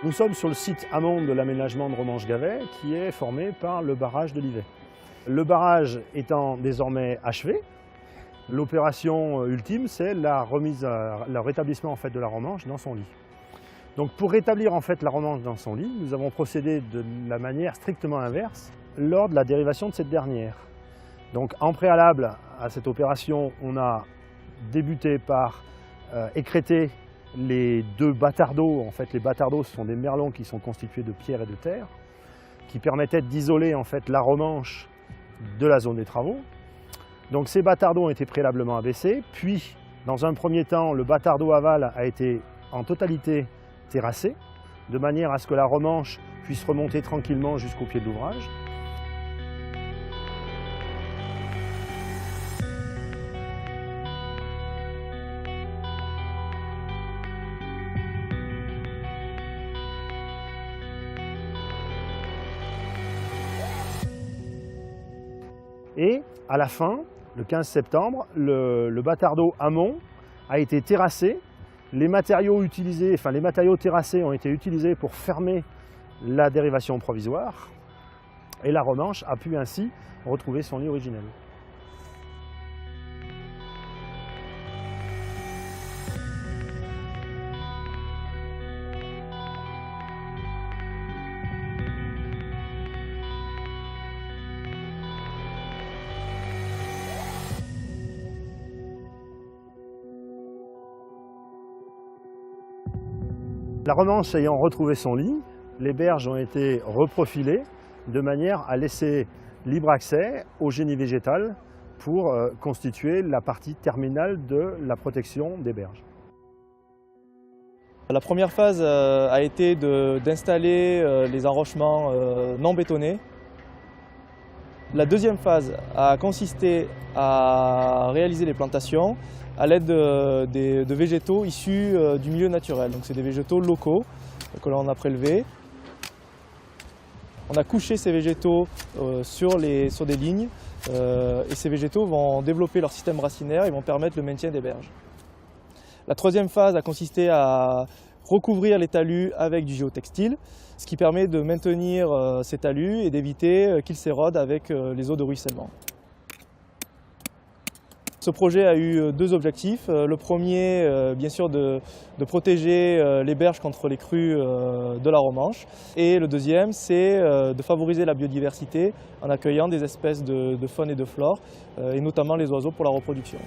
Nous sommes sur le site amont de l'aménagement de Romanche-Gavet qui est formé par le barrage de Livet. Le barrage étant désormais achevé, l'opération ultime c'est le rétablissement de la Romanche dans son lit. Donc pour rétablir la Romanche dans son lit, nous avons procédé de la manière strictement inverse lors de la dérivation de cette dernière. Donc en préalable à cette opération, on a débuté par écrêter les deux bâtards d'eau. Les bâtards d'eau, ce sont des merlons qui sont constitués de pierre et de terre, qui permettaient d'isoler la Romanche de la zone des travaux. Donc ces bâtards d'eau ont été préalablement abaissés, puis dans un premier temps, le bâtard d'eau aval a été en totalité terrassé, de manière à ce que la Romanche puisse remonter tranquillement jusqu'au pied de l'ouvrage. Et à la fin, le 15 septembre, le bâtard d'eau amont a été terrassé. Les matériaux terrassés ont été utilisés pour fermer la dérivation provisoire. Et la Romanche a pu ainsi retrouver son lit originel. La Romanche ayant retrouvé son lit, les berges ont été reprofilées de manière à laisser libre accès au génie végétal pour constituer la partie terminale de la protection des berges. La première phase a été d'installer les enrochements non bétonnés. La deuxième phase a consisté à réaliser les plantations à l'aide de végétaux issus du milieu naturel. Donc c'est des végétaux locaux que l'on a prélevés. On a couché ces végétaux sur des lignes et ces végétaux vont développer leur système racinaire et vont permettre le maintien des berges. La troisième phase a consisté à recouvrir les talus avec du géotextile, ce qui permet de maintenir ces talus et d'éviter qu'ils s'érodent avec les eaux de ruissellement. Ce projet a eu deux objectifs. Le premier, bien sûr, de protéger les berges contre les crues de la Romanche. Et le deuxième, c'est de favoriser la biodiversité en accueillant des espèces de faune et de flore, et notamment les oiseaux pour la reproduction.